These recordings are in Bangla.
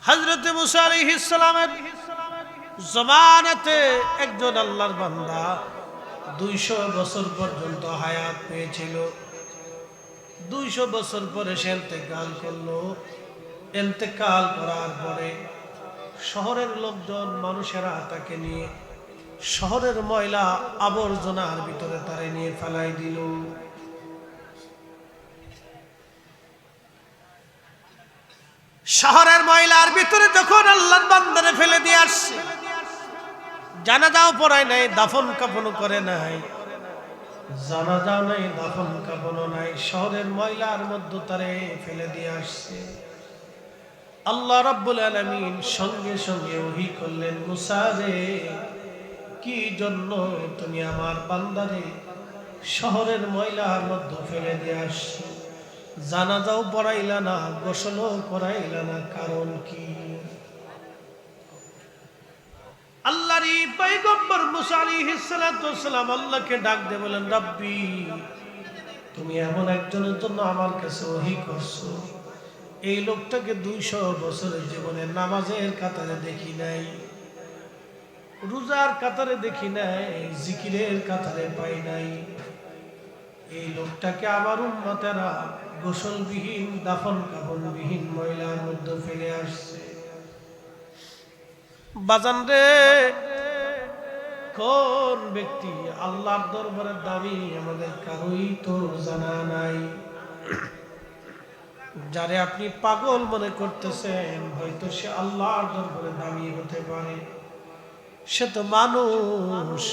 হযরত মুসা আলাইহিস সালামের জমানাতে একজন আল্লাহর বান্দা 200 বছর পর্যন্ত হায়াত পেয়েছিল। 200 বছর পরে সে ইন্তেকাল করলো। ইন্তেকাল করার পরে শহরের লোকজন মানুষেরা তাকে নিয়ে শহরের ময়লা আবর্জনার ভিতরে তারে নিয়ে ফেলাই দিল। শহরের ময়লার ভিতরে যখন আল্লাহর বান্দারে ফেলে দিয়ে আসছে, জানাজাও পড়ায় নাই, দাফন কাফনও করে নাই, জানাজাও নাই, দাফন কাফনও নাই, শহরের ময়লার মধ্যে তারে ফেলে দিয়ে আসছে। আল্লাহ রাব্বুল আলামিন সঙ্গে সঙ্গে ওহী করলেন, মুসা রে, কি জন্য তুমি আমার বান্দারে শহরের ময়লার মধ্যে ফেলে দিয়ে আসছো? জানাজাও পড়াইলা না, গোসলও করাইলা না, কারণ কি? আল্লাহর পয়গম্বর মুসা আলাইহিস সালাতু ওয়াস সালাম আল্লাহকে ডাক দিয়ে বলেন, রাব্বি, তুমি এমন একজনের জন্য আমার কাছে ওহী করছো, এই লোকটাকে 200 বছরের জীবনে নামাজের কাতারে দেখি নাই, রোজার কাতারে দেখি নাই, জিকিরের কাতারে পাই নাই। এই লোকটাকে আমার উম্মতেরা গোসলবিহীন, দাফন কাফনবিহীন ময়লার মধ্যে ফেলে আসছে। বাজান রে, কোন ব্যক্তি আল্লাহর দরবারে দামি আমাদের কারোই তো জানা নাই। যারে আপনি পাগল মনে করতেছেন, হয়তো সে আল্লাহর দরবারে দামি হতে পারে। সে তো মানুষ,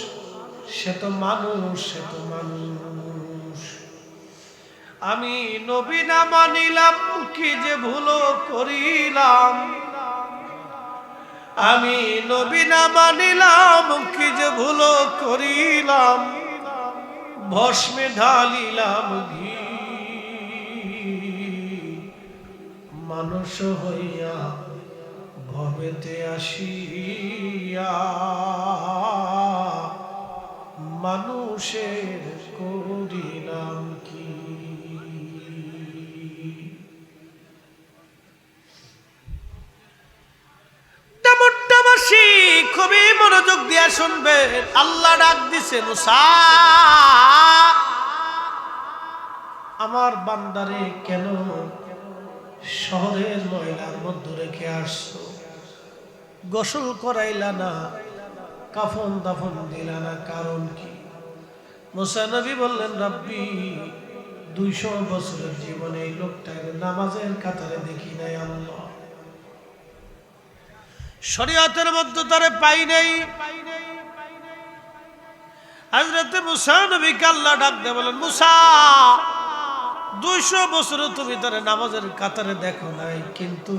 সে তো মানুষ, সে তো মানুষ। আমি নবী না মানিলাম, কি যে ভুল করিলাম। আমি নবী না মানিলাম, কি যে ভুল করিলাম। ভস্মে ঢালিলাম ঘি, মানুষ হইয়া ভবেতে আসিয়া মানুষের করিলাম কি? খুবই মনোযোগ দিয়া শুনবে। আল্লাহ ডাক দিছে, মুসা, আমার বান্দারে কেন শহরের ময়লার মধ্যে রেখে আসছো? গোসল করাইলা না, কাফন দাফন দিলা না, কারণ কি? মুসা নবী বললেন, রাব্বি, 200 বছরের জীবনে এই লোকটাকে নামাজের কাতারে দেখি নাই, আল্লাহ শরীয়তের মধ্যে তারে পাই নাই। হযরত মুসা নবীকে আল্লাহ ডাক দিয়ে বলেন, মুসা, 200 বছর তুমি তারে নামাজের কাতারে দেখো নাই, কিন্তু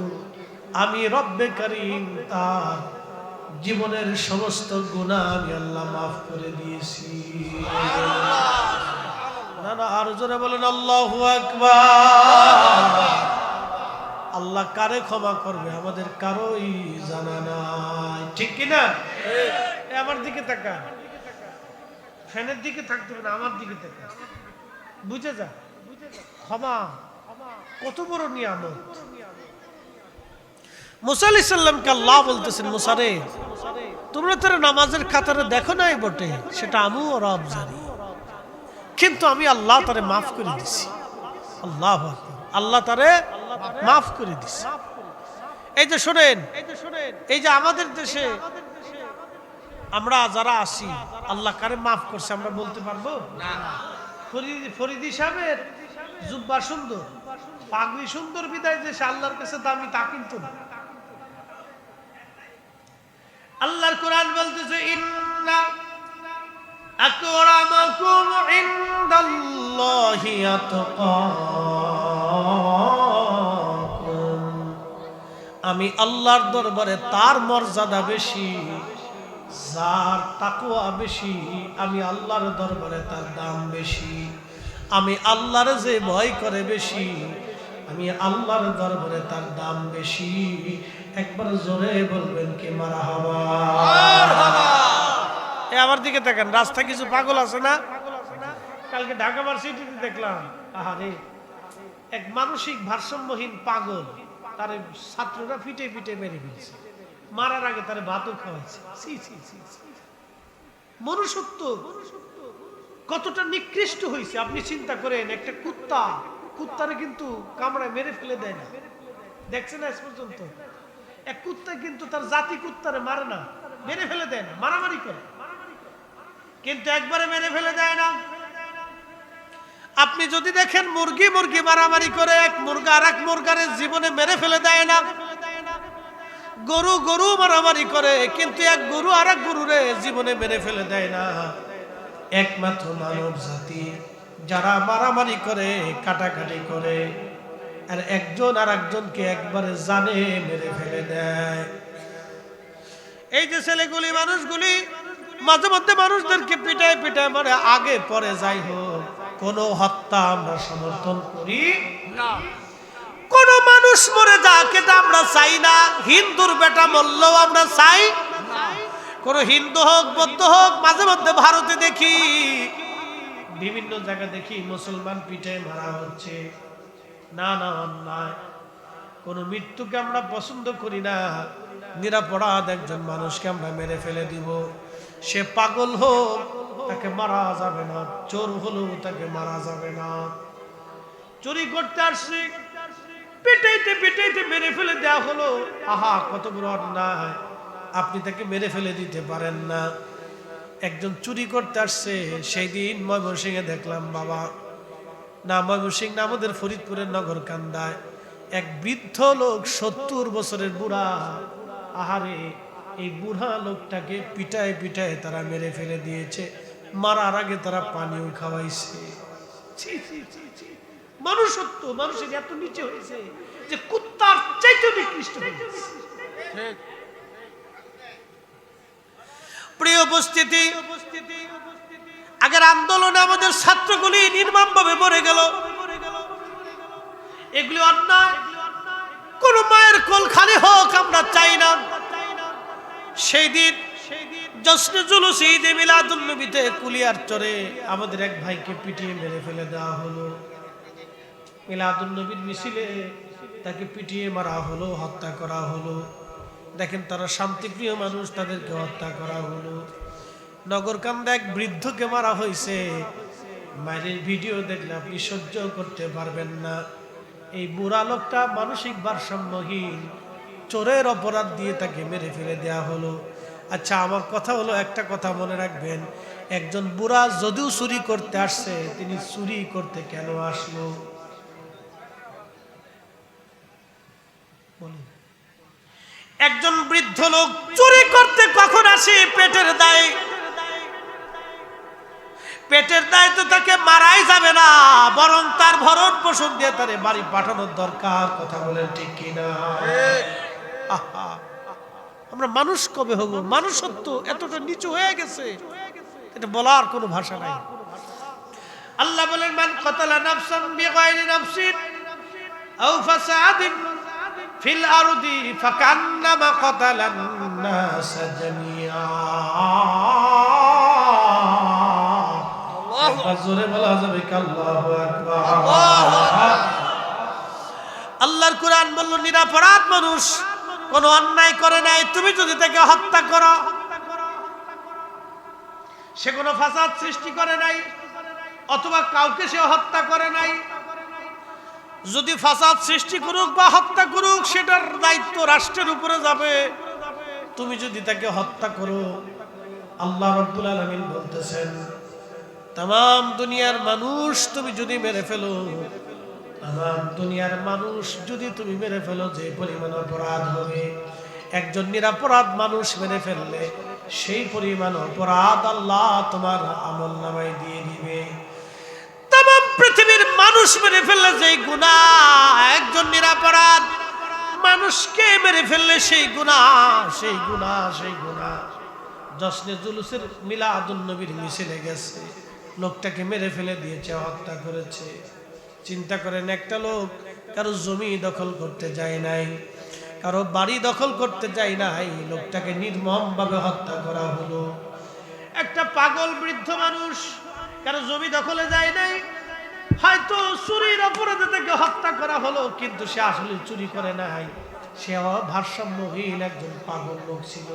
আমি রব্বে কারীম তার জীবনের সমস্ত গুনাহ আমি আল্লাহ মাফ করে দিয়েছি। না না, আর জোরে বলেন আল্লাহু আকবার। আল্লাহ কারে ক্ষমা করবে আমাদের কারোই জানা নাই, ঠিক কিনা? আমার দিকে তাকা, ফ্যানের দিকে থাকতে হবে না, আমার দিকে তাকা, বুঝে যা। ক্ষমা কত বড় নিয়ামত। মুসা আলাইহিস সালামকে আল্লাহ বলতেছেন, মুসা রে, তোমরা তো নামাজের কাতারে দেখো নাই বটে, সেটা আমিও রব জানি, কিন্তু আমি আল্লাহ তারে মাফ করে দিছি। আল্লাহু আকবার, আল্লাহ তারে মাফ করে দিছে। এই যে শোনেন, এই যে আমাদের দেশে আমরা যারা আছি, আল্লাহ কারে মাফ করছে আমরা বলতে পারবো না? ফরিদি সাহেবের জুব্বা সুন্দর, পাগড়ি সুন্দর, বিদায় যে সে আল্লাহর কাছে দামি, তা কিন্তু না। আল্লাহর কোরআন বলতেছে, ইন্না আকরামাকুম ইনদাল্লাহি আতকাকুম, আমি আল্লাহর দরবারে তার মর্যাদা বেশি, যার তাকওয়া বেশি, আমি আল্লাহর দরবারে তার দাম বেশি। আমি আল্লাহর যে ভয় করে বেশি, আমি আল্লাহর দরবারে তার দাম বেশি। একবার জোরে বলবেন কি মারহাবা। আমার দিকে দেখেন, রাস্তা কিছু পাগল আছে না? কালকে ঢাকা ভার্সিটিতে দেখলাম, আহারে, এক মানসিক ভারসাম্যহীন পাগল তার ছাত্ররা পিটে পিটে মেরে ফেলছে, মারার আগে তার ভাতও খাওয়াইছে। মনুষ্যত্ব কতটা নিকৃষ্ট হয়েছে আপনি চিন্তা করেন। একটা কুত্তারে কিন্তু কামড়ায় মেরে ফেলে দেয় না, দেখছেন আজ পর্যন্ত? এক কুত্তা কিন্তু তার জাতি কুত্তারে মারে না, মেরে ফেলে দেয় না, মারামারি করে, কিন্তু একবারে মেরে ফেলে দেয় না। আপনি যদি দেখেন মুরগি মারামারি করে, এক মুরগা আর এক মুরগারে জীবনে মেরে ফেলে দেয় না। গরু মারামারি করে, কিন্তু এক গরু আর এক গরুরে জীবনে মেরে ফেলে দেয় না। একমাত্র মানব জাতি যারা মারামারি করে, কাটাকাটি করে, আর একজন আর একজনকে একবারে জানে মেরে ফেলে দেয়। এই যে ছেলেগুলি, মানুষগুলি মাঝে মধ্যে মানুষদেরকে পিটায় পিটায় মারে, আগে পরে যাই হোক, কোন হত্যা আমরা সমর্থন করি না। কোন মানুষ মরে যাক এটা আমরা চাই না। হিন্দুর বেটা মরলেও আমরা চাই না। কোন হিন্দু হোক বৌদ্ধ হোক, মাঝে মধ্যে ভারতে দেখি, বিভিন্ন জায়গা দেখি মুসলমান পিটায় মারা হচ্ছে। না না, অন্যায়। কোন মৃত্যুকে আমরা পছন্দ করি না। নিরাপরাধ একজন মানুষকে আমরা মেরে ফেলে দিব। সে পাগল হোক, তাকে মারা যাবে না। চোর হলেও তাকে মারা যাবে না। চুরি করতে আসছে, পিটাইতে পিটাইতে মেরে ফেলে দেওয়া হলো। আহা, কত বড় অন্যায়! আপনি তাকে মেরে ফেলে দিতে পারেন না। একজন চুরি করতে আসছে, সেই দিন ময়মনসিংহে দেখলাম বাবা, না ময়মনসিংহ না, আমাদের ফরিদপুরের নগরকান্দায় এক বৃদ্ধ লোক, 70 বছরের বুড়া। আহারে, এই বুড়া লোকটাকে পিটায় পিটায় তারা মেরে ফেলে দিয়েছে। মারার আগে তারা পানিও খাওয়াইছে। মনুষ্যত্ব মানুষের এত নিচে হয়েছে যে কুত্তার চাইতে নিকৃষ্ট হয়েছে। প্রিয় উপস্থিতি, আগের আন্দোলনে আমাদের ছাত্রগুলি নির্মমভাবে মরে গেল। এগুলি অন্যায়। কোন মায়ের কোল খালি হোক আমরা চাই না। সেই দিন জশ্নে জুলুস ঈদে মিলাদুন নবীতে কুলিয়ার চরে আমাদের এক ভাইকে পিটিয়ে মেরে ফেলে দেওয়া হলো। মিলাদুন নবীর মিছিলে তাকে পিটিয়ে মারা হলো, হত্যা করা হলো। দেখেন, তারা শান্তিপ্রিয় মানুষ, তাদেরকে হত্যা করা হলো। নগরকান্দা এক বৃদ্ধকে মারা হয়েছে। মায়ের ভিডিও দেখলে আপনি সহ্য করতে পারবেন না। এই বুড়া লোকটা মানসিক ভারসাম্যহীন, চোরের অপরাধ দিয়ে তাকে মেরে ফেলে দেয়া হলো। আচ্ছা, আমার কথা হলো, একটা কথা মনে রাখবেন, একজন বুড়া যদিও চুরি করতে আসছে, তিনি চুরি করতে কেন আসলো? একজন বৃদ্ধ লোক চুরি করতে কখন আসে? পেটের দায়ে। পেটের দায়ে তো তাকে মারাই যাবে না, বরং তার ভরণ পোষণ দিয়ে তার বাড়ি পাঠানোর দরকার। কথা বলেন ঠিক কিনা? আমরা মানুষ কবে হব? মানুষত্ব এতটা নিচু হয়ে গেছে, এটা বলার কোনো ভাষা নাই। আল্লাহ বলেন, মান কাতালা নাফসান বিগাইরি নাফসিন আও ফাসাদিন ফিল আরদি ফাকান্নামা কাতালান নাস জামিআ। জোরে বলা যাবে কি? আল্লাহু আকবার। আল্লাহর কোরআন বলল, নিরাপরাধ মানুষ কোন অন্যায় করে নাই, তুমি যদি তাকে হত্যা করো, সে কোনো ফাসাদ সৃষ্টি করে নাই, অথবা কাউকে সে হত্যা করে নাই। যদি ফাসাদ সৃষ্টি করুক বা হত্যা করুক, সেটার দায়িত্ব রাষ্ট্রের উপরে যাবে। তুমি যদি তাকে হত্যা করো, আল্লাহ রাব্বুল আলামিন বলতেছেন, তাম দুনিয়ার মানুষ তুমি যদি মেরে ফেলো, তাম দুনিয়ার মানুষ যদি তুমি মেরে ফেলো, যে পরিমাণ অপরাধ হবে, একজন নিরাপরাধ মানুষ মেরে ফেললে সেই পরিমাণ অপরাধ আল্লাহ তোমার আমলনামায় দিয়ে দিবে। তাম পৃথিবীর মানুষ মেরে ফেললে যেই গুনাহ, একজন নিরাপরাধ মানুষকে মেরে ফেললে সেই গুনাহ। জশ্নে জুলুসের মিলাদুন নবীর মিছিলে গেছে, লোকটাকে মেরে ফেলে দিয়েছে, হত্যা করেছে। চিন্তা করেন, একটা লোক কারো জমি দখল করতে যায় নাই, কারো বাড়ি দখল করতে যায় নাই, লোকটাকে নির্মমভাবে হত্যা করা হলো। একটা পাগল বৃদ্ধ মানুষ কারো জমি দখলে যায় নাই, হয়তো চুরির অপরাধে তাকে হত্যা করা হলো, কিন্তু সে আসলে চুরি করে নাই, সে ভারসাম্যহীন একজন পাগল লোক ছিল।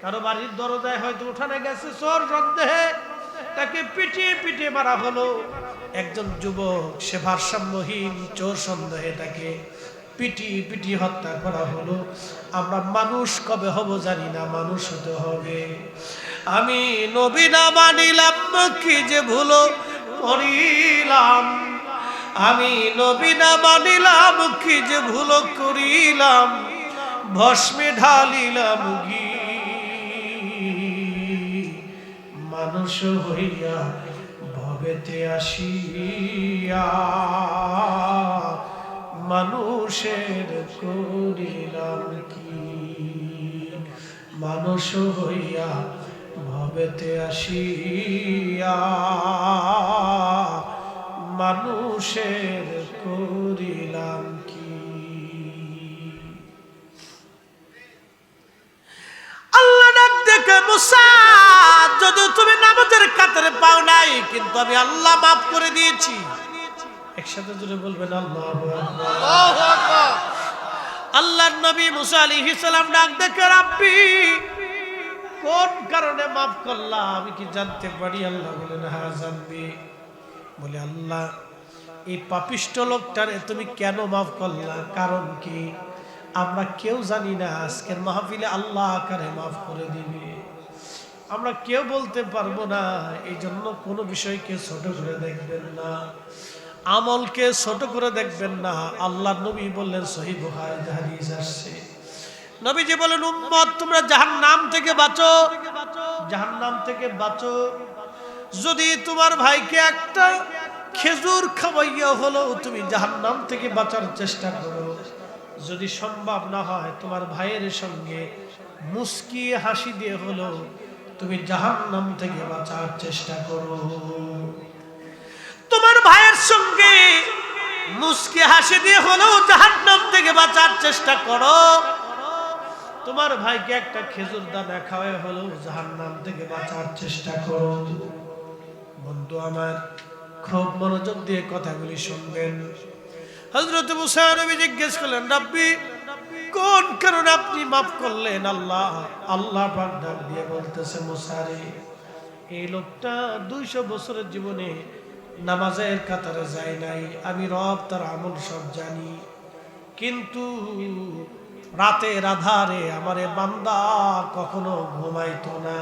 কারো বাড়ির দরজায় হয়তো উঠানে গেছে চোর সন্দেহে, তাকে পিটিয়ে পিটিয়ে মারা হলো। একজন যুবক, সে ভারসাম্যহীন, চোর সন্দেহে তাকে পিটিয়ে পিটিয়ে হত্যা করা হলো। আমরা মানুষ কবে হব জানি না, মানুষ হতে হবে। আমি নবী না মানিলাম কি যে ভুল করিলাম, আমি নবী না মানিলাম কি যে ভুল করিলাম, ভস্মে ঢালিলাম ঘি। মানুষ হইয়া ভবেতে আসিয়া মানুষের করিলাম কি, মানুষ হইয়া ভবেতে আসিয়া মানুষের করিলাম কি। আল্লাহ ডাক দেখে, মুসা যদি তুমি নামাজের কাতারে পাও নাই, কিন্তু আমি আল্লাহ মাফ করে দিয়েছি। একসাথে জুড়ে বলবেন আল্লাহু আকবার। আল্লাহর নবী মুসা আলাইহিস সালাম ডাক দেখে, রাব্বি কোন কারণে মাফ করলা, আমি কি জানতে পারি? আল্লাহ বলেন, হ্যাঁ জানবি। বলে, আল্লাহ এই পাপিষ্ঠ লোকটারে তুমি কেন মাফ করলা, কারণ কি? আমরা কেউ জানি না আজকের মাহফিলে আল্লাহ কারে মাফ করে দিবে, আমরা কেউ বলতে পারবো না। এই জন্য কোনো বিষয়কে ছোট করে দেখবেন না, আমলকে ছোট করে দেখবেন না। আল্লাহর নবী বললেন, সহিহ বুখারীতে হাদিস আসছে, নবীজি বলেন, উম্মত তোমরা জাহান্নাম থেকে বাঁচো, জাহান্নাম থেকে বাঁচো। যদি তোমার ভাইকে একটা খেজুর খাওয়াইয়া হলো তুমি জাহান্নাম থেকে বাঁচার চেষ্টা করো। যদি সম্ভব না হয়, তোমার ভাইয়ের সঙ্গে মুস্কি হাসি দিয়ে হলো তুমি জাহান্নাম থেকে বাঁচার চেষ্টা করো। তোমার ভাইয়ের সঙ্গে মুস্কি হাসি দিয়ে হলো জাহান্নাম থেকে বাঁচার চেষ্টা করো। তোমার ভাইকে একটা খেজুর দানা খাওয়াই হলো জাহান্নাম থেকে বাঁচার চেষ্টা করো। বন্ধু আমার, খুব মনোযোগ দিয়ে কথাগুলি শুনবেন। হযরত মুসা নবী জিজ্ঞেস করলেন, রাব্বি কোন কারণে আপনি মাফ করলেন? আল্লাহ আল্লাহ পাক ডাক দিয়ে বলতেছে, মুসা রে, এই লোকটা 200 বছরের জীবনে নামাজের কাতারে যায় নাই, আমি রব তার আমল সব জানি, কিন্তু রাতের আধারে আমারে বান্দা কখনো ঘুমাইতো না।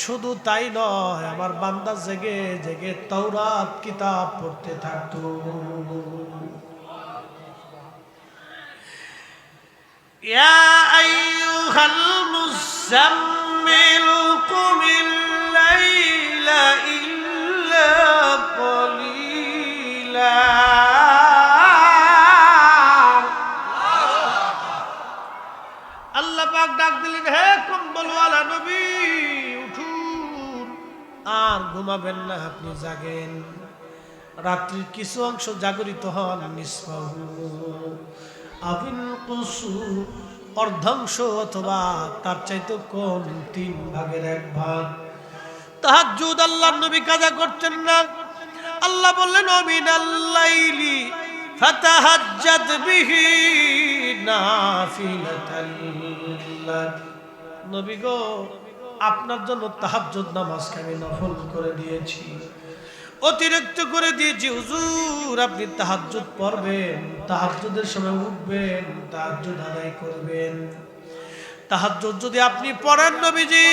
শুধু তাই নয়, আমার বান্দা জেগে জেগে তাওরাত কিতাব পড়তে থাকতো। ইয়া আইয়ুহাল মুযাম্মিল কুমিল লাইলা ইল্লা কলিলা। আল্লাহ পাক ডাক দিলেন, হে কম্বলওয়ালা নবী, উঠুন, আর ঘুমাবেন না, আপনি জাগেন। রাত্রির কিছু অংশ জাগরিত হন, নিসফাহু আবিল কুসু, অর্ধাংশ অথবা তার চাইতে কম, 3 ভাগের 1 ভাগ। তাহাজ্জুদ আল্লাহর নবী কাজা করতেন না। আল্লাহ বললেন, মিনাল লাইলি ফাতাহাজ্জাদ বিহি নাফিলাতাল লাক। নবী গো, আপনার জন্য তাহাজ্জুদ নামাজকে আমি নফল করে দিয়েছি, অতিরিক্ত করে দিয়েছি। হুজুর, আপনি তাহাজ্জুদ পড়বেন, তাহাজ্জুদের সময় উঠবেন, তাহাজ্জুদ আদায় করবেন। তাহাজ্জুদ যদি আপনি পড়েন নবীজি,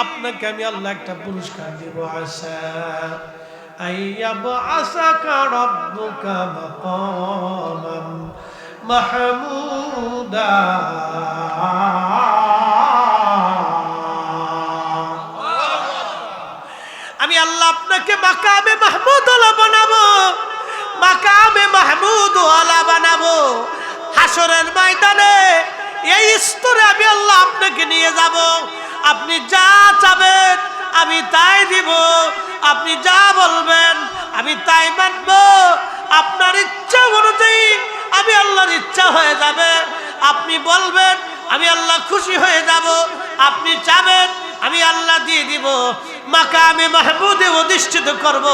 আপনাকে আমি আল্লাহ একটা পুরস্কার দেব। আসা আইয়াবআসাকা রাব্বুকা মাকামান মাহমুদা। আমি আল্লাহ আপনাকে মাকামে মাহমুদ ওয়ালা বানাবো, মাকামে মাহমুদ ওয়ালা বানাবো। হাসরের ময়দানে এই স্তরে আমি আল্লাহ আপনাকে নিয়ে যাব। আপনি যা চাবেন আমি তাই দিব, আপনি যা বলবেন আমি তাই মানব। আপনার ইচ্ছা অনুযায়ী আমি আল্লাহর ইচ্ছা হয়ে যাবে। আপনি বলবেন, আমি আল্লাহ খুশি হয়ে যাব। আপনি চাবেন, আমি আল্লাহ দিয়ে দিব, মাকামে মাহমুদে অধিষ্ঠিত করব,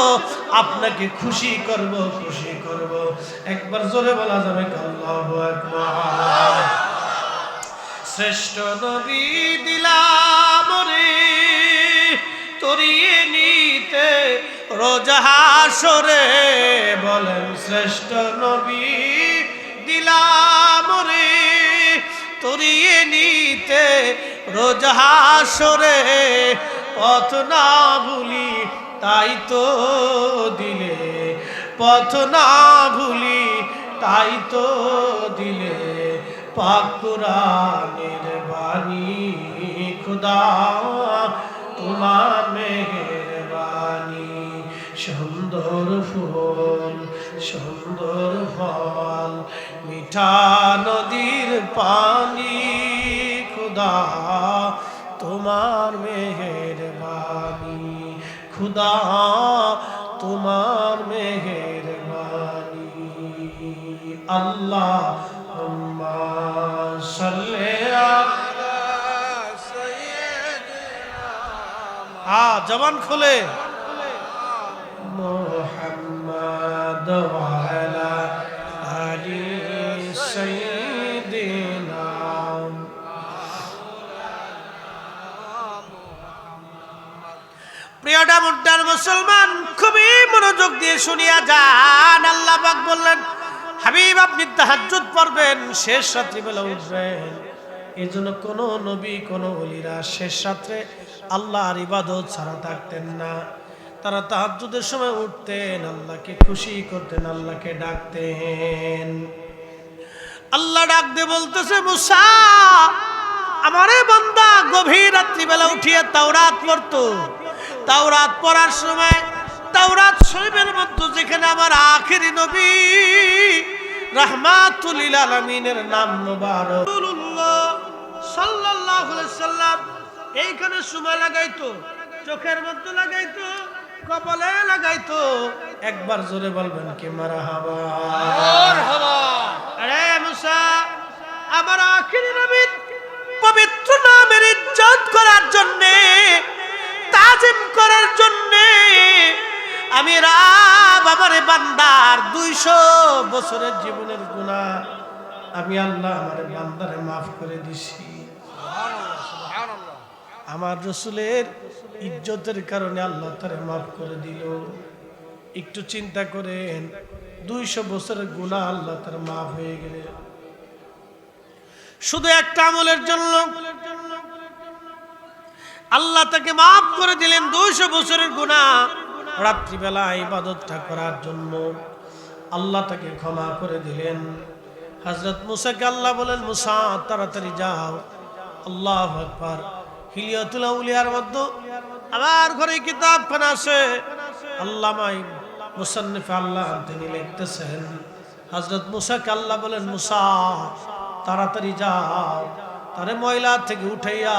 আপনাকে খুশি করব, খুশি করব। একবার জোরে বলা যাবে আল্লাহু আকবার। শ্রেষ্ঠ নবী দিলাম রে তরিয়ে নিতে রোজ হাসরে, বলেন শ্রেষ্ঠ নবী দিলাম রে তরিয়ে নিতে রোজ হাসরে, পথ না ভুলি তাই তো দিলে, পথ না ভুলি তাই তো দিলে, পাক কুরআনের বাণী খুদা তোমার মেহেরবানি। সুন্দর ফুল সুন্দর ফল মিঠা নদীর পানি, খুদা তোমার মেহেরবানি, খুদা তোমার মেহেরবানি। আল্লাহ জবান খুলে মুহাম্মদ ওয়া আলা আলি সাইয়্যিদিনা। প্রিয় মুদ্দার মুসলমান, খুবই মনোযোগ দিয়ে শুনিয়া যান। আল্লাহ পাক বললেন, হাবিব আপনি তাহাজ্জুদ পড়বেন, শেষ রাত্রি বেলা উঠবেন। এই জন্য কোন নবী কোন ওলিরা শেষ রাত্রে আল্লাহর ইবাদত ছাড়া থাকতেন না। তারা তাহাজ্জুদের সময় উঠতেন, আল্লাহকে খুশি করতেন, আল্লাহকে ডাকতেন। আল্লাহ ডাক দিয়ে বলতেছে, মুসা আমারে বান্দা গভীর রাত্রিবেলা উঠিয়ে তাওরাত পড়তো। তাওরাত পড়ার সময় তাওরাত শরীফের মধ্যে যেখানে আমার আখেরি নবী রাহমাতুল লিল আলামিনের নাম মুবারক রাসূলুল্লাহ সাল্লাল্লাহু আলাইহি সাল্লাম এইখানে সময় লাগাইতো, চোখের মধ্যে লাগাইতো, কপালে লাগাইতো। একবার জোরে বলবেন কি মারহাবা মারহাবা। আরে মুসা আমার আখেরি নবীর পবিত্র নামের ইজ্জত করার জন্য, তাজিম করার জন্য আমি রব আমার বান্দার 200 বছরের জীবনের গুনাহ আমি আল্লাহ আমার বান্দারে মাফ করে দিছি। সুবহানাল্লাহ সুবহানাল্লাহ। আমার রাসূলের ইজ্জতের কারণে আল্লাহ তারে মাফ করে দিল। একটু চিন্তা করেন, 200 বছরের গুনাহ আল্লাহ তার মাফ হয়ে গেলে, শুধু একটা আমলের জন্য আল্লাহ তাকে মাফ করে দিলেন 200 বছরের গুনাহ। রাত্রিবেলা ইবাদতটা করার জন্য আল্লাহ তাকে ক্ষমা করে দিলেন। হযরত মুসাকে আল্লাহ বলেন, মুসা তাড়াতাড়ি যাও। আল্লাহু আকবার। হিলিয়াতুল আউলিয়ার মধ্যে আমার ঘরে কিতাবখানা আছে, আল্লামা মুসান্নিফ আল্লাহ তিনি লিখতেছেন, হযরত মুসাকে আল্লাহ বলেন, মুসা তাড়াতাড়ি যাও, তারে ময়লা থেকে উঠাইয়া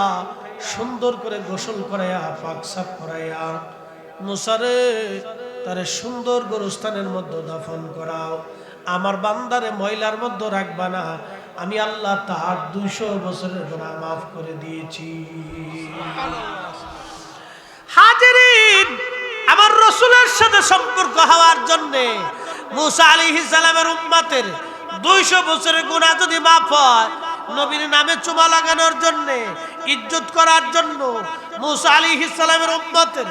সুন্দর করে গোসল করাইয়া পাক সাফ করাইয়া মুসারে তারে সুন্দর গোরস্থানের মধ্যে দাফন করাও। আমার বান্দারে ময়লার মধ্যে রাখবা না, আমি আল্লাহ তার 200 বছরের গুনাহ মাফ করে দিয়েছি। হাজিরিন, আমার রাসূলের সাথে সম্পর্ক হওয়ার জন্য মুসা আলাইহিস সালামের উম্মতের 200 বছরের গুনাহ যদি মাফ হয়, নবীর নামে চুমা লাগানোর জন্য, ইজ্জত করার জন্য মুসা আলাইহিস সালামের উম্মতের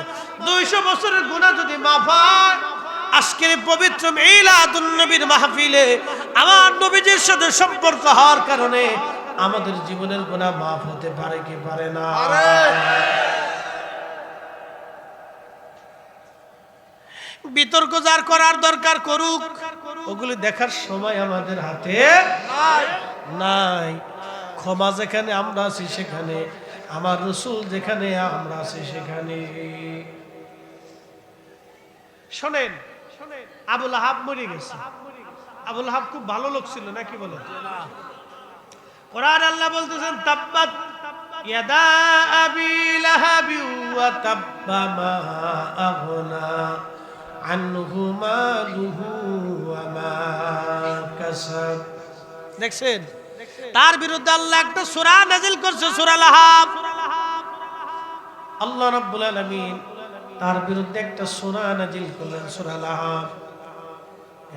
200 বছরের গুনাহ যদি মাফ হয়, আজকের পবিত্র মিলাদুন নবীর মাহফিলে আমার নবীজির সাথে সম্পর্ক হওয়ার কারণে আমাদের জীবনের গুনাহ মাফ হতে পারে কি পারে না? বিতর্ক যার করার দরকার করুক, ওগুলি দেখার সময় আমাদের হাতে নাই। ক্ষমা যেখানে আমরা আছি সেখানে, আমার রাসূল যেখানে আমরা আছি সেখানে। শোনেন, আবুল আহাব মরে গেছে। আবুল আহাব খুব ভালো লোক ছিল নাকি বলেন? কোরআন আল্লাহ বলতেছেন, তাব্বাত ইয়াদা আবি লাহাবি ওয়া তাব্বা মা আগনা আনহু মালুহু ওয়া মা কাসাব। দেখছেন, তার বিরুদ্ধে আল্লাহ একটা সূরা নাযিল করছে, সূরা লাহাব। আল্লাহ রাব্বুল আলামিন তার বিরুদ্ধে একটা সূরা নাজিল করলেন, সূরা লাহাব।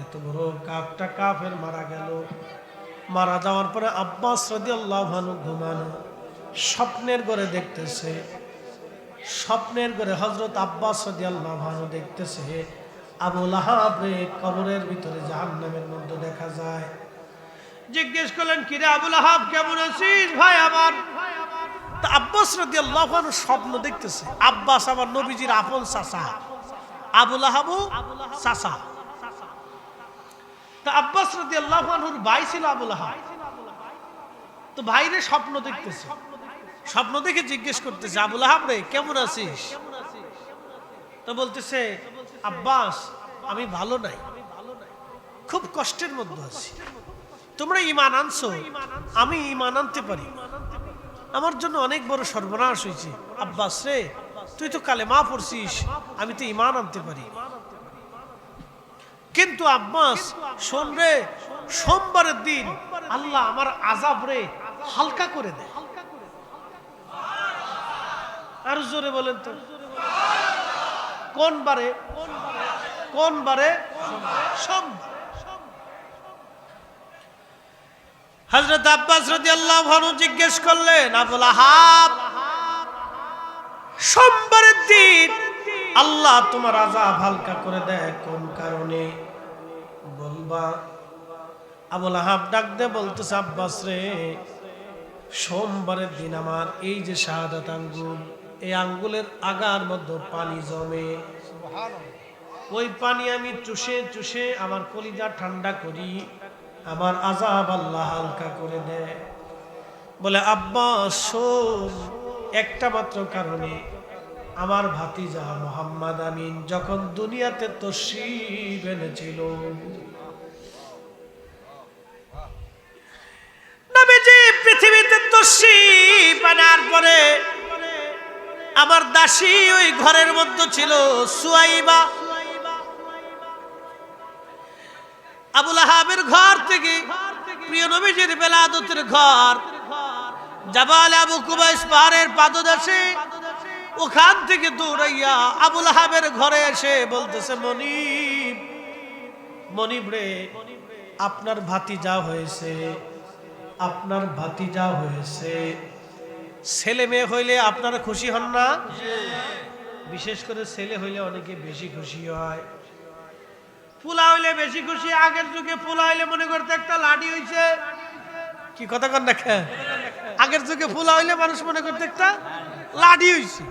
এত বড় কাফটা কাফের মারা গেল। মারা যাওয়ার পরে আব্বাস রাদিয়াল্লাহু আনহু ঘুমানো, স্বপ্নের ঘরে দেখতেছে, স্বপ্নের ঘরে হযরত আব্বাস রাদিয়াল্লাহু আনহু দেখতেছে আবু লাহাব রে কবরের ভিতরে জাহান্নামের মধ্যে দেখা যায়। জিজ্ঞেস করলেন, কিরে আবু লাহাব কেমন আছিস ভাই আমার? তা আব্বাস রাদিয়াল্লাহু আনহু স্বপ্ন দেখতেছে, আব্বাস আমার নবীজির আপন চাচা, আবু লাহাবও চাচা। তা আব্বাস রাদিয়াল্লাহু আনহুর ভাই ছিল আবু লাহাব। তো ভাইরে স্বপ্ন দেখতেছে, স্বপ্ন দেখে জিজ্ঞেস করতেছে, আবু লাহাব রে কেমন আছিস? তো বলতেছে, আব্বাস আমি ভালো নাই, খুব কষ্টের মধ্যে আছি। তোমরা ঈমান আনছো, আমি ঈমান আনতে পারি, আমার জন্য অনেক বড় সর্বনাশ হয়েছে। আব্বাস রে তুই তো কালেমা পড়ছিস, আমি তো ঈমান আনতে পারি। কিন্তু আব্বাস শোন রে, সোমবারের দিন আল্লাহ আমার আযাব রে হালকা করে দেয়। আর জোরে বলেন তো, কোন বারে? কোন বারে? সোমবার। হযরত আব্বাস রাদিয়াল্লাহু আনহু জিজ্ঞেস করলেন, আবু লাহাব সোমবারের দিন আল্লাহ তোমার আযাব হালকা করে দেয় কোন কারণে বলবা? আবু লাহাব ডাক দিয়ে বলতেছে, আব্বাস রে সোমবারের দিন আমার এই যে শাহাদাত আঙ্গুল, এই আঙ্গুলের আগার মধ্যে পানি জমে, ওই পানি আমি চুষে চুষে আমার কলিজা ঠান্ডা করি, আমার আযাব আল্লাহ হালকা করে দেয়। বলে আব্বাস শোন, একটা মাত্র কারণে, আমার ভাতিজা মুহাম্মদ আমিন যখন দুনিয়াতে তাশরীফ এনেছিল, নবীজি পৃথিবীতে তাশরীফ আনার পরে আমার দাসী ওই ঘরের মধ্যে ছিল সুয়াইবা। আবু লাহাবের ঘর থেকে প্রিয় নবীজির বেলাদতের ঘর জাবাল আবু কুবাইস পাহাড়ের পাদদেশে, ওখান থেকে দৌড়াইয়া আবু লাহাবের ঘরে এসে বলতেছে, মনিব, মনিব রে আপনার ভাতিজা হয়েছে, আপনার ভাতিজা হয়েছে। ছেলে মেয়ে হইলে আপনারা খুশি হন না? বিশেষ করে ছেলে হইলে অনেকে বেশি খুশি হয়। ফুলা হইলে বেশি খুশি। আগের যুগে ফুলা হইলে মনে করতে একটা লাঠি হইছে, কি কথা কন না? আগের যুগে ফুলা হইলে মানুষ মনে করতে একটা লাঠি হইছে,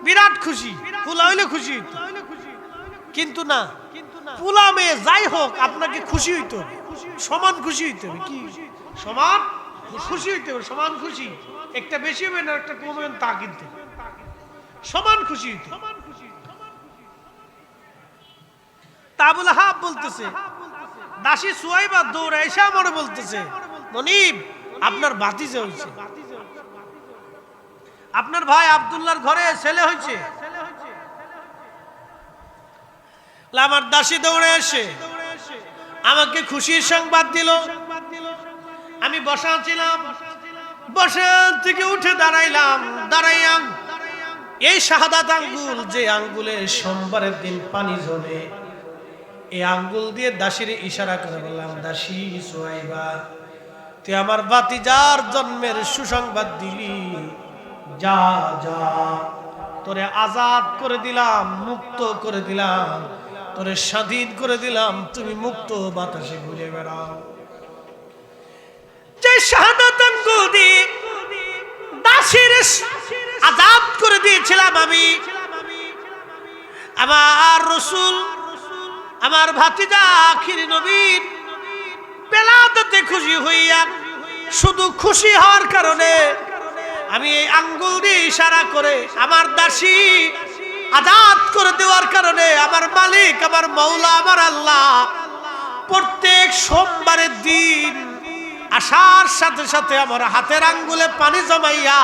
বিরাট খুশি, ফুলা হইলে খুশি হইতো। কিন্তু না, ফুলা মেয়ে যাই হোক আপনাকে খুশি হইতে হবে, সমান খুশি হইতে হবে। কি সমান খুশি হইতে হবে? সমান খুশি, একটা বেশি হবে না একটা কম হবে তা, কিন্তু সমান খুশি হইতে। আবু লাহাব বলতেছে, দাসী সুয়াইবা দৌড়ে এসে আমারে বলতেছে, মনিব আপনার ভাতিজা হইছে, আপনার ভাই আব্দুল্লাহর ঘরে ছেলে হইছে। আমার দাসী দৌড়ে এসে আমাকে খুশির সংবাদ দিল। আমি বসা ছিলাম, বসা থেকে উঠে দাঁড়াইলাম, দাঁড়াইয়া এই শাহাদাত আঙ্গুল, যে আঙ্গুলে সোমবারের দিন পানি জমে, এই আঙ্গুল দিয়ে দাসীর ইশারা করে বললাম, দাসী সুয়াইবা তুই আমার ভাতিজার জন্মের সুসংবাদ দিলি, যা যা তোরে আজাদ করে দিলাম, মুক্ত করে দিলাম, তোরে স্বাধীন করে দিলাম, তুমি মুক্ত বাতাসে ঘুরে বেড়াও। যে শাহাদাত আঙ্গুল দিয়ে দাসীর আজাদ করে দিয়েছিলাম আমি, আমার রাসূল, আমার ভাতিজা আখির নবীর বেলাদতে খুশি হইয়া, শুধু খুশি হওয়ার কারণে আমি এই আঙ্গুল দিয়ে ইশারা করে আমার দাসী আজাদ করে দেওয়ার কারণে আমার মালিক, আমার মওলা, আমার আল্লাহ প্রত্যেক সোমবারের দিন আসার সাথে সাথে আমার হাতের আঙ্গুলে পানি জমাইয়া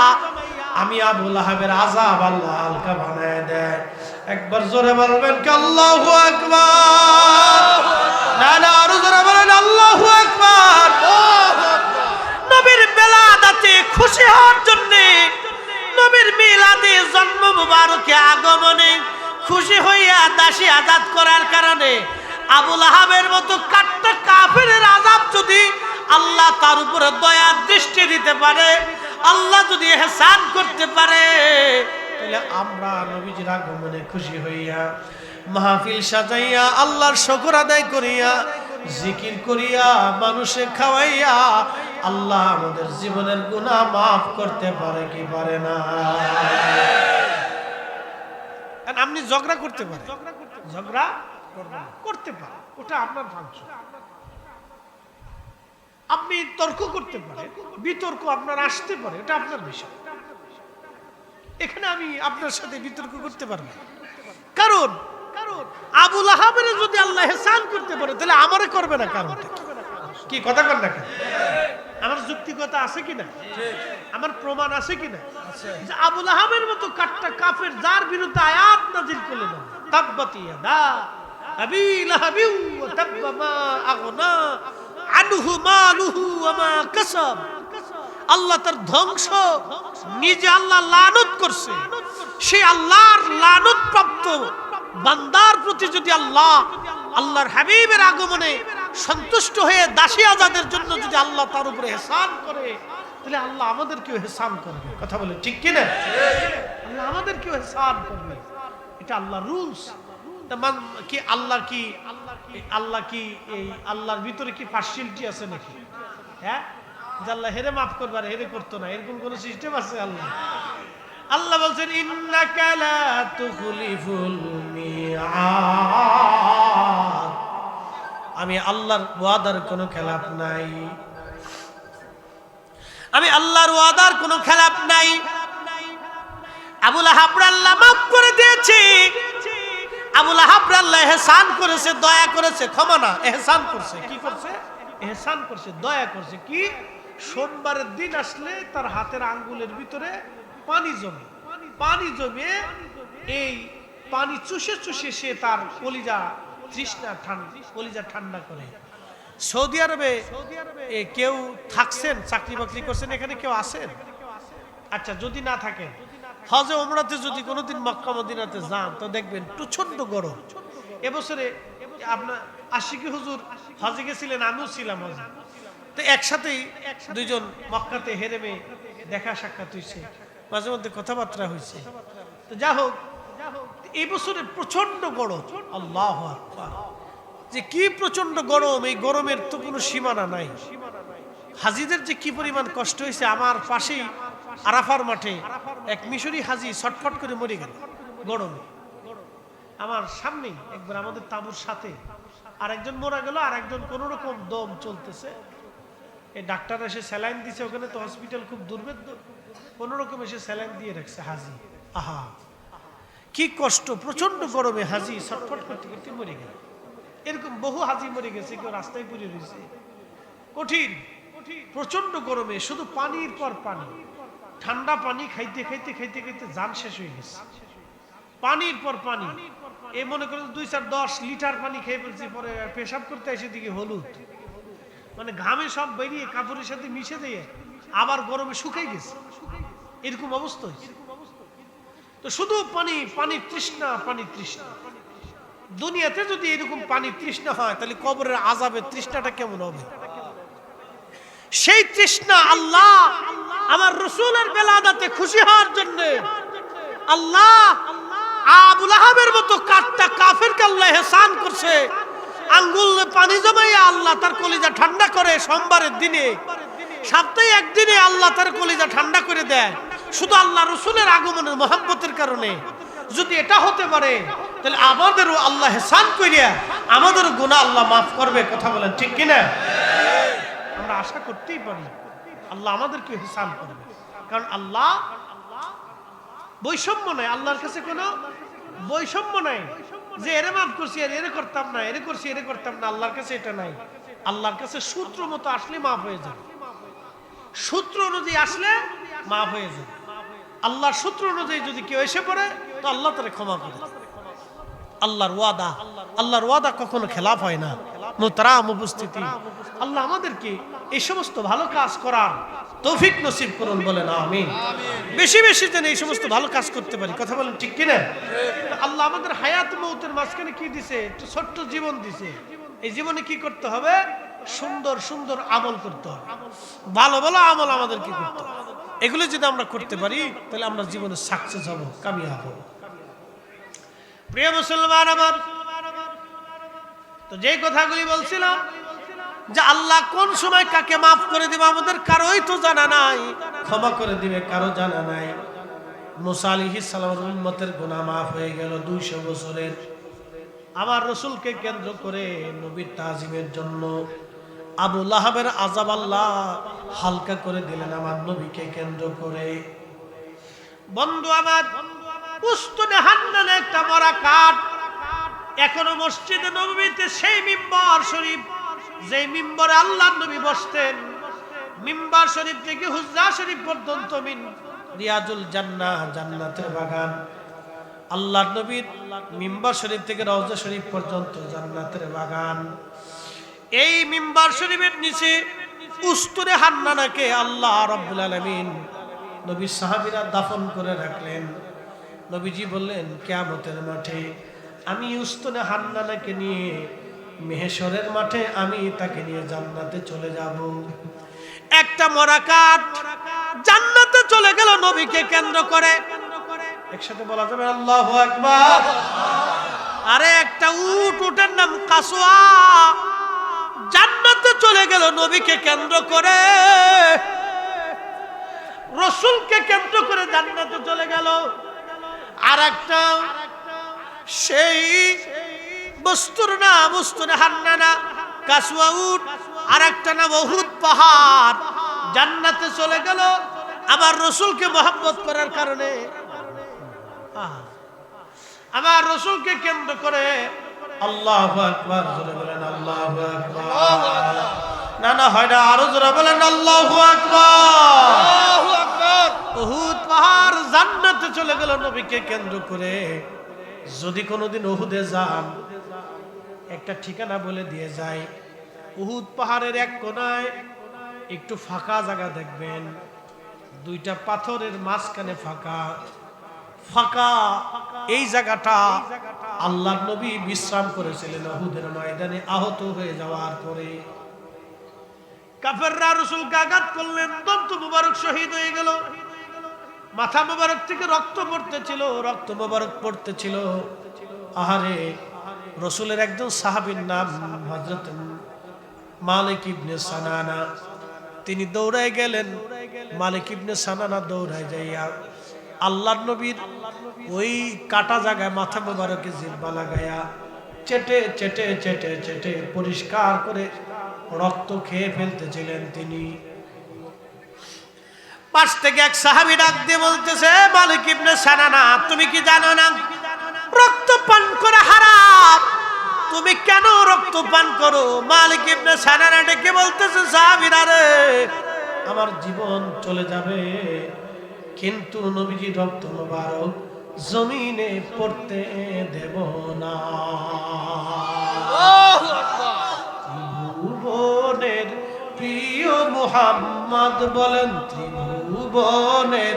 আমি আবু লাহাবের আযাব আল্লাহ হালকা বানায় দেয়। একবার জোরে বলবেন কি আল্লাহু আকবার? না না, আরো জোরে বলেন আল্লাহু আকবার। নবীর বেলাদাতে খুশি হওয়ার জন্য, নবীর মিলাদে জন্ম আজাদ করার কারণে আবু লাহাবের মতো কাট্টা কাফেরের আযাব যদি আল্লাহ তার উপরে দয়ার দৃষ্টি দিতে পারে, আল্লাহ যদি ইহসান করতে পারে, তাহলে আমরা নবীজির আগমনে খুশি হইয়া মাহফিল সাজাইয়া আল্লাহর শুকর আদায় করিয়া জিকির করিয়া মানুষে খাওয়াইয়া আল্লাহ আমাদের জীবনের গুনাহ মাফ করতে পারে কি পারে না? আপনি ঝগড়া করতে পারেন, ঝগড়া করতে পারেন, ওটা আপনার ফাংশন। আপনি তর্ক করতে পারেন, বিতর্ক আপনার আসতে পারে, এটা আপনার বিষয়। এখানে আমি আপনার সাথে বিতর্ক করতে পারবো, কারণ আবু লাহাবের যদি আল্লাহ ইহসান করতে পারে তাহলে আমারে করবে না? কারণ কি কথা কর না? আমার যুক্তিকতা আছে কিনা? আমার প্রমাণ আছে কিনা যে আবু লাহাবের মতো কাট্টা কাফের যার বিরুদ্ধে আয়াত নাযিল করলেন, তাব্বাত ইয়াদা আবি লাহাবি ওয়া তাব্বা মা আগনা আনহু মালুহু ওয়া মা কাসাব, আল্লাহ তার ধ্বংস নিজে আল্লাহ লানত করছে। সেই আল্লাহর লানত প্রাপ্ত বান্দার প্রতি যদি আল্লাহর হাবিবের আগমনে সন্তুষ্ট হয়ে দাসী আজাদের জন্য যদি আল্লাহ তার উপরে ইহসান করে, তাহলে আল্লাহ আমাদেরকেও ইহসান করবে। কথা বলে ঠিক কিনা? আল্লাহ আমাদেরকেও ইহসান করবে, এটা আল্লাহর রুলস। কি আল্লাহ কি এই আল্লাহর ভিতরে কি পার্সিয়ালিটি আছে নাকি? হ্যাঁ, যে আল্লাহ হেরে মাফ করবে আর হেরে করতো না, এরকম কোন সিস্টেম আছে? আল্লাহ বলছেন ইন্নাকা লা তুখলিফুল মিআদ, আমি আল্লাহর ওয়াদার কোনো খেলাফ নাই, আমি আল্লাহর ওয়াদার কোনো খেলাফ নাই। আবু লাহাব আল্লাহ মাফ করে দিয়েছে, আবু লাহাব আল্লাহ ইহসান করেছে, দয়া করেছে, ক্ষমা না ইহসান করছে। কি করছে? ইহসান করছে, দয়া করছে। কি? সোমবারের দিন আসলে তার হাতের আঙ্গুলের ভিতরে পানি জমে এই পানি চুষে চুষে সে তার কলিজা ঠান্ডা করে। সৌদি আরবে কেউ থাকছেন, চাকরি বাকরি করছেন, এখানে কেউ আছেন? আচ্ছা, যদি না থাকেন, হজে ওমরাতে যদি কোনোদিন মক্কা মদিনাতে যান তো দেখবেন প্রচন্ড গরম। এবছরে আপনার আশিকি হুজুর হজে গেছিলেন, আমিও ছিলাম হজে, তো একসাথেই দুইজন মক্কাতে হেরেমে দেখা সাক্ষাৎ হয়েছে, মাঝে মধ্যে কথাবার্তা হয়েছে। তো যা হোক, এই বছরে প্রচন্ড গরম। আল্লাহু আকবার, যে কি প্রচন্ড গরম! এই গরমের তো কোনো সীমানা নাই। হাজিদের যে কি পরিমাণ কষ্ট হয়েছে, আমার পাশেই আরাফার মাঠে এক মিশরি হাজি ছটফট করে মরে গেল গরমে। আমার সামনেই একবার আমাদের তাঁবুর সাথে আর একজন মরে গেল, আর একজন কোন রকম দম চলতেছে। এই ডাক্তার এসে স্যালাইন দিছে, ওখানে তো হসপিটাল খুব দুর্ভেদ্য, কোন রকম এসে স্যালাইন দিয়ে রাখছে হাজি। আহা, কি কষ্ট! প্রচন্ড গরমে হাজি ছটফট করতে করতে মরে গেল। এরকম বহু হাজি মরে গেছে, কেউ রাস্তায় পড়ে রয়েছে। কঠিন প্রচন্ড গরমে শুধু পানির পর পানি, ঠান্ডা পানি খাইতে খাইতে খাইতে খাইতে জান শেষ হয়ে গেছে। পানির পর পানি, এ মনে করেন 2-4-10 লিটার পানি খেয়ে ফেলছি। পরে পেশাব করতে এসে দিকে হলুদ, মানে ঘামে সব বেরিয়ে কাপড়ের সাথে মিশে দিয়ে আবার গরমে শুকাই গেছে, এরকম অবস্থা হয়েছে। তো শুধু পানির তৃষ্ণা, পানির তৃষ্ণা। দুনিয়াতে যদি এরকম পানির তৃষ্ণা হয়, তাহলে কবরের আযাবের তৃষ্ণাটা কেমন হবে? সেই তৃষ্ণা আল্লাহ আমার রাসূলের বেলাদাতে খুশি হওয়ার জন্য আল্লাহ আবু লাহাবের মতো কাট্টা কাফেরকে আল্লাহ ইহসান করছে। আঙ্গুলে পানি জমাইয়া আল্লাহ তার কলিজা ঠান্ডা করে। সোমবারের দিনে, সপ্তাহে একদিনে আল্লাহ তার কলিজা ঠান্ডা করে দেয়, শুধু আল্লাহ রাসূলের আগমনের মহব্বতের কারণে। যদি এটা হতে পারে, তাহলে আমাদেরও আল্লাহ ইহসান করিয়া আমাদেরও গুনাহ আল্লাহ মাফ করবে। কথা বলেন ঠিক কিনা? আমরা আশা করতেই পারি আল্লাহ আমাদেরকে ইহসান করবে, কারণ আল্লাহ বৈষম্য নাই। আল্লাহর কাছে কোনো বৈষম্য নাই যে এরে মাফ করছি আর এরে করতাম না, এরে করছি এরে করতাম না। আল্লাহর কাছে এটা নাই। আল্লাহর কাছে সূত্র মতো আসলে মাফ হয়ে যাবে, সূত্র অনুযায়ী আসলে মাফ হয়ে যাবে। আল্লাহর সূত্র অনুযায়ী যদি কেউ এসে পড়ে, তো আল্লাহ তারে ক্ষমা করে। আল্লাহর ওয়াদা কখনো খেলাফ হয় না। মুহতারাম উপস্থিতি, আল্লাহ আমাদেরকে এই সমস্ত ভালো কাজ করার তৌফিক নসিব করুন, বলেন আমিন। বেশি বেশি যেন এই সমস্ত ভালো কাজ করতে পারি, কথা বলেন ঠিক কিনা? আল্লাহ আমাদের হায়াত মৌতের মাঝখানে কি দিছে? একটু ছোট্ট জীবন দিছে। এই জীবনে কি করতে হবে? সুন্দর সুন্দর আমল করতে হবে, ভালো ভালো আমল আমাদের কি করতে হবে। এগুলো যদি আমরা করতে পারি তাহলে আমরা জীবনে সাকসেস হব, কামিয়াব হব। প্রিয় মুসলমান আমার, তো যেই কথাগুলি বলছিলাম যে আল্লাহ কোন সময় কাকে মাফ করে দিবে আমাদের কারোই তো জানা নাই, ক্ষমা করে দিবে কারো জানা নাই। মুসা আলাইহিস সালামের উম্মতের গুনাহ মাফ হয়ে গেল 200 বছরের। আমার রাসূলকে কেন্দ্র করে নবীর তাজিমের জন্য আবু লাহাবের আযাব আল্লাহ হালকা করে দিলেন আমার নবীকে কেন্দ্র করে। বন্ধু আমার, উস্তুনে হান্নানে একটা মরা কাঠ এখনো মসজিদে নববীতে, সেই মিম্বার শরীফ যেই মিম্বরে আল্লাহর নবী বসতেন, মিম্বার শরীফ থেকে হুজরা শরীফ পর্যন্ত মিন রিয়াজুল জান্নাহ, জান্নাতের বাগান। আল্লাহর নবীর মিম্বার শরীফ থেকে রওজা শরীফ পর্যন্ত জান্নাতের বাগান। এই মিম্বার শরীফের নিচে উস্তুরে হান্নানাকে আল্লাহ রাব্বুল আলামিন নবীর সাহাবীরা দাফন করে রাখলেন। নবীজি বললেন, কিয়ামতের মাঠে আমি উস্তুরে হান্নানাকে নিয়ে মেহেশরের মাঠে আমি তাকে নিয়ে জান্নাতে চলে যাব। একটা মরা কাঠ জান্নাতে চলে গেল নবীকে কেন্দ্র করে। একসাথে বলা যাবে আল্লাহু আকবার। আরে একটা উটের নাম কাসওয়া জান্নাতে চলে গেল নবীকে কেন্দ্র করে, রাসূলকে কেন্দ্র করে জান্নাতে চলে গেল। আর একটা সেই বস্তুর নাম উস্তুনে হান্নানা, কাসওয়া উট, আর একটা নাম উহুদ পাহাড়, জান্নাতে চলে গেল আমার রাসূলকে মহব্বত করার কারণে। আমার রাসূলকে কেন্দ্র করে আল্লাহু আকবার, জোরে বলেন আল্লাহু আকবার। না না হয় না, আরো জোরে বলেন আল্লাহু আকবার। আল্লাহু আকবার। উহুদ পাহাড় জান্নাতে চলে গেল নবীকে কেন্দ্র করে। যদি কোনোদিন উহুদে যান, একটা ঠিকানা বলে দিয়ে যায়, উহুদ পাহাড়ের এক কোনায় একটু ফাঁকা জায়গা দেখবেন, দুইটা পাথরের মাঝখানে ফাঁকা ফাঁকা। এই জায়গাটা আল্লাহর নবী বিশ্রাম করেছিলেন উহুদের ময়দানে আহত হয়ে যাওয়ার পরে। কাফেররা রাসূলকে আঘাত করলেন, দন্ত মুবারক শহীদ হয়ে গেল, মাথা মুবারক থেকে রক্ত পড়তেছিল, রক্ত মুবারক পড়তেছিল। আহারে, রাসূলের একজন সাহাবীর নাম হযরত মালিক ইবনে সানানা, তিনি দৌড়ায় গেলেন। মালিক ইবনে সানানা দৌড়ায় যাইয়া আল্লাহর নবীর ওই কাটা জায়গায় মাথা মোবারকে জিহ্বা লাগায়া চেটে চেটে চেটে চেটে পরিষ্কার করে রক্ত খেয়ে ফেলতেছিলেন তিনি। পাশ থেকে এক সাহাবী ডাক দিয়ে বলতেছে, মালিক ইবনে সানানা, তুমি কি জানো না রক্ত পান করা হারাম? তুমি কেন রক্ত পান করো? মালিক ইবনে সানানা ডেকে বলতেছে, সাহাবীরা রে, আমার জীবন চলে যাবে কিন্তু নবীজি রক্ত মোবারক জমিনে পড়তে দেব না। আল্লাহু আকবার। ত্রিভুবনের প্রিয় মুহাম্মদ, বলেন ত্রিভুবনের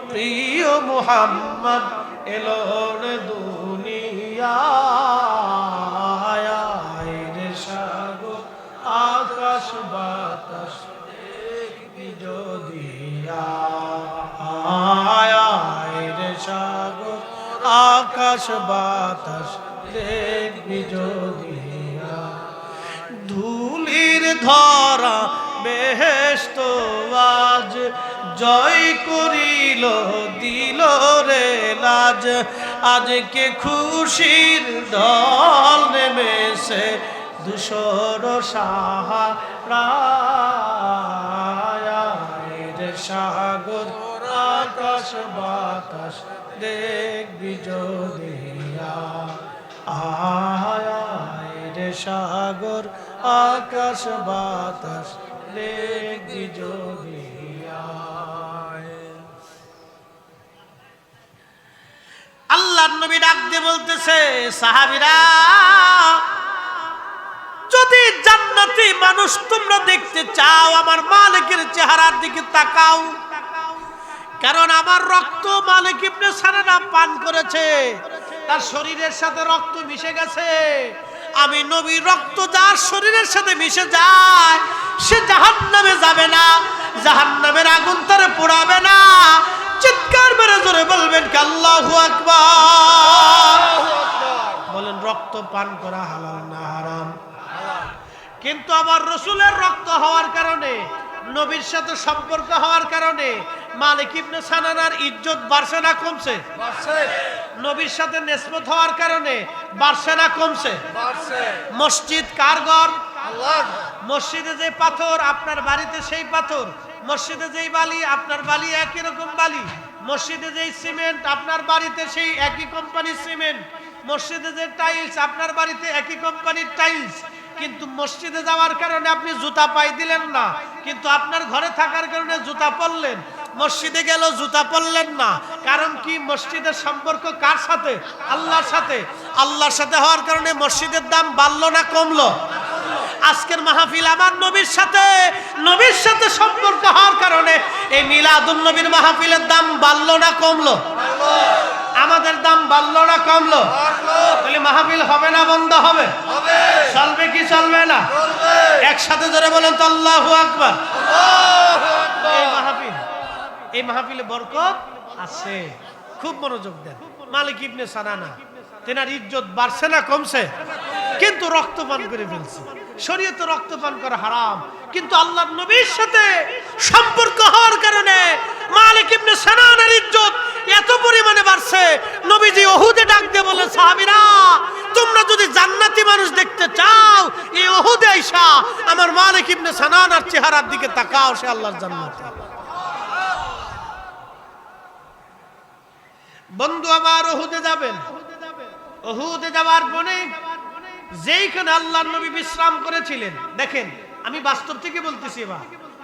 প্রিয় মুহাম্মদ এলো রে দুনিয়ায়। রে সাগর আকাশ বাতাস দেখবি যদি, রে সাগর আকাশ বাতাস দেখবি যদি, ধুলির ধরা বেহেশত আজ জয় করিল দিল রে লাজ। আজকে খুশির ঢল নেমেছে ধূসর সাহারা। রে সাগর আকাশ বাতাস দেখবি যদি, রে সাগর আকাশ বাতাস দেখবি যদি। আল্লাহর নবী ডাক দিয়ে বলতেছে, সাহাবীরা যদি জান্নাতি মানুষ তোমরা দেখতে চাও, আমার মালিকের চেহারার দিকে তাকাও, কারণ আমার রক্ত মালিক ইবনে সানানা পান করেছে, তার শরীরের সাথে রক্ত মিশে গেছে। আমি নবীর রক্ত যার শরীরের সাথে মিশে যায় সে জাহান্নামে যাবে না, জাহান্নামের আগুন তারে পোড়াবে না। চিৎকার মেরে জোরে বলবেন কি আল্লাহু আকবার। বলেন রক্ত পান করা হালাল না হারাম? কিন্তু আমার রাসূলের রক্ত হওয়ার কারণে, নবীর সাথে সম্পর্ক হওয়ার কারণে মালিক ইবনে সানানার ইজ্জত বাড়ছে না কমছে? বাড়ছে। নবীর সাথে নিসবত হওয়ার কারণে বাড়ছে না কমছে? বাড়ছে। মসজিদ কার ঘর? আল্লাহর। মসজিদে যে পাথর আপনার বাড়িতে সেই পাথর, মসজিদে যেই বালি আপনার বালি একই রকম বালি, মসজিদে যেই সিমেন্ট আপনার বাড়িতে সেই একই কোম্পানির সিমেন্ট, মসজিদে যে টাইলস আপনার বাড়িতে একই কোম্পানির টাইলস। কিন্তু মসজিদে যাওয়ার কারণে আপনি জুতা পাই দিলেন না, কিন্তু আপনার ঘরে থাকার কারণে জুতা পরলেন। মসজিদে গেল জুতা পরলেন না, কারণ কি? মসজিদের সম্পর্ক কার সাথে? আল্লাহর সাথে। আল্লাহর সাথে হওয়ার কারণে মসজিদের দাম বাড়লো না কমলো? আজকের মাহফিল আমার নবীর সাথে, নবীর সাথে সম্পর্ক হওয়ার কারণে এই মিলাদুন নবীর মাহফিলের দাম বাড়লো না কমলো? আমাদের দাম বাড়লো না কমলো? তাহলে মাহফিল হবে না বন্ধ হবে? চলবে কি চলবে না? একসাথে জোরে বলেন তো আল্লাহু আকবার। এই মাহফিলে বরকত আছে, খুব মনোযোগ দেন। মালিক ইবনে সানানা তেনার ইজ্জত বাড়ছে না কমছে? কিন্তু রক্তপান করে ফেলছে। শরীয়তে রক্তপান করা হারাম, কিন্তু আল্লাহর নবীর সাথে সম্পর্ক হওয়ার কারণে মালিক ইবনে সানানার ইজ্জত এত পরিমাণে বাড়ছে, নবীজি উহুদে ডাক দিয়ে বলে, সাহাবীরা তোমরা যদি জান্নাতি মানুষ দেখতে চাও, এই উহুদে আইসা আমার মালিক ইবনে সানানার চেহারার দিকে তাকাও, সে আল্লাহর জান্নাতি। বন্ধু আমার উহুদে যাবেন, উহুদে যাওয়ার পরে যেইখানে আল্লাহর নবী বিশ্রাম করেছিলেন, দেখেন আমি বাস্তব থেকে বলতেছি, এবার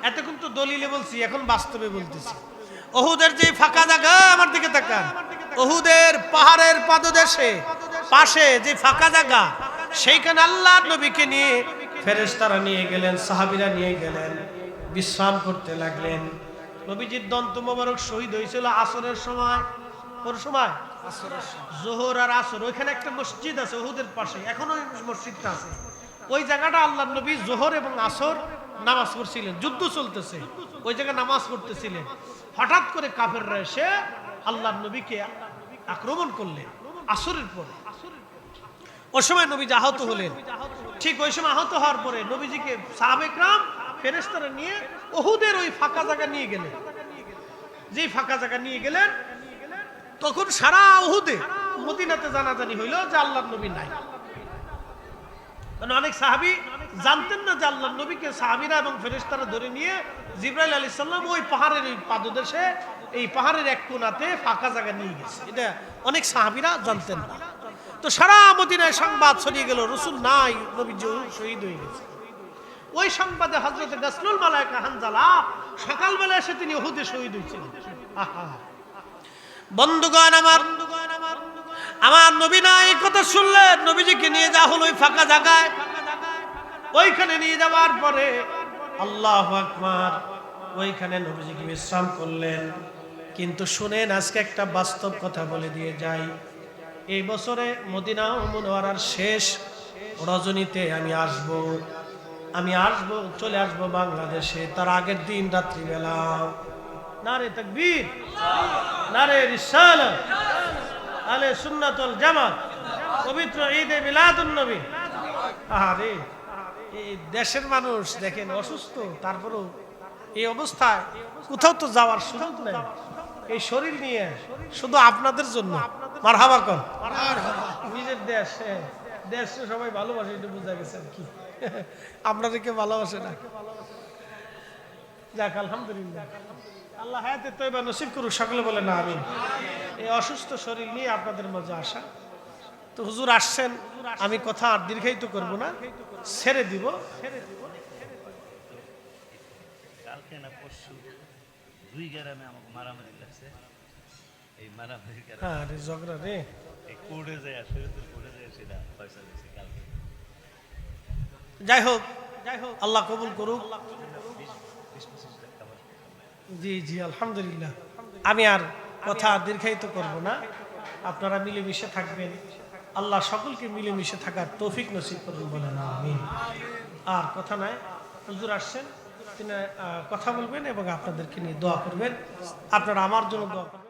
এতক্ষণ তো দলিলে বলছি, এখন বাস্তবে বলতেছি। উহুদের যে ফাঁকা জায়গা, আমার দিকে তাকান, উহুদের পাহাড়ের পাদদেশে পাশে যে ফাঁকা জায়গা, সেইখানে আল্লাহর নবীকে নিয়ে ফেরেশতারা নিয়ে গেলেন, সাহাবীরা নিয়ে গেলেন, বিশ্রাম করতে লাগলেন। নবীজির দন্ত মোবারক শহীদ হয়েছিল আসরের সময়। কোন সময়? জোহর আর আসর। ওইখানে একটা মসজিদ আছে উহুদের পাশে, এখনো মসজিদটা আছে। ওই জায়গাটা আল্লাহর নবী জোহর এবং আসর নামাজ পড়ছিলেন, যুদ্ধ চলতেছে, ওই জায়গায় নামাজ পড়তেছিলেন। হঠাৎ করে কাফেররা এসে আল্লাহর নবীকে আক্রমণ করলেন আসরের পরে। ওই সময় নবী আহত হলেন। ঠিক ওই সময় আহত হওয়ার পরে নবীজিকে সাহাবে کرام ফেরেশতারা নিয়ে উহুদের ওই ফাঁকা জায়গা নিয়ে গেলেন। যেই ফাঁকা জায়গা নিয়ে গেলেন, তখন সারা উহুদে মদিনাতে জানাজানি হইল যে আল্লাহর নবী নাই। অনেক সাহাবী জানতেন না যে আল্লাহর নবীকে সাহাবীরা এবং ফেরেশতারা ধরে নিয়ে জিবরাইল আলাইহিস সালাম ওই পাহাড়ের ওই পাদদেশে, এই পাহাড়ের এক কোণাতে ফাঁকা জায়গা নিয়ে গেছে। এটা অনেক সাহাবীরা জানতেন না। তো সারা মদিনায় সংবাদ ছড়িয়ে গেল, রাসূল নাই, নবী শহীদ হয়ে গেছে। ওই সংবাদে হযরত গাসলুল মালায়েকা হানজালা সকালবেলা এসে তিনি উহুদে শহীদ হয়েছিলেন। আহা বন্ধুগণ আমার, আমার নবী না এই কথা শুনলেন, নবীজিকে নিয়ে যাওয়া হলো ওই ফাঁকা জায়গায়। ওইখানে নিয়ে যাওয়ার পরে আল্লাহু আকবার, ওইখানে নবীজিকে বিশ্রাম করলেন। কিন্তু শুনেন, আজকে একটা বাস্তব কথা বলে দিয়ে যাই। এই বছরে মদিনা মুনাওয়ারার শেষ রজনীতে আমি আসব, চলে আসব বাংলাদেশে। তার আগের দিন রাত্রিবেলা নারে তাকবীর, নারে রিসালাত, আলে সুন্নাত ওয়াল জামাত, পবিত্র ঈদে মিলাদুন নবী। আরে এই দেশের মানুষ দেখেন অসুস্থ, তারপরেও এই অবস্থায় কোথাও তো যাওয়ার সুযোগ নেই। এই শরীর নিয়ে শুধু আপনাদের জন্য মারহাবা কর। নিজের দেশ, দেশ সবাই ভালোবাসে, এটা বোঝা গেছে কি? আপনাদেরকে ভালোবাসে না? যাক আলহামদুলিল্লাহ, আল্লাহ হায়াতে তয়বা নসিব করুক, সকলে বলে না আমিন। এই অসুস্থ শরীর নিয়ে আপনাদের মাঝে আসা। তো হুজুর আসছেন, আমি কথা আর দীর্ঘায়িত করব না, ছেড়ে দিব। কালকে না পরশু দুই গ্রামে আমাকে মারামারি লাগছে। এই মারামারি হ্যাঁ রে ঝগড়া রে, এই কোর্টে যায়, শরীয়তের কোর্টে যায়, সেটা ফয়সালা হয়েছে কালকে। যাই হোক আল্লাহ কবুল করুক। 20-25 লাখ খাবার। জি জি আলহামদুলিল্লাহ। আমি আর কথা দীর্ঘায়িত করব না, আপনারা মিলেমিশে থাকবেন। আল্লাহ সকলকে মিলেমিশে থাকার তৌফিক নসিব করুন, বলে না আমিন। আর কথা নাই, হুজুর আসছেন, তিনি কথা বলবেন এবং আপনাদেরকে নিয়ে দোয়া করবেন। আপনারা আমার জন্য দোয়া করবেন।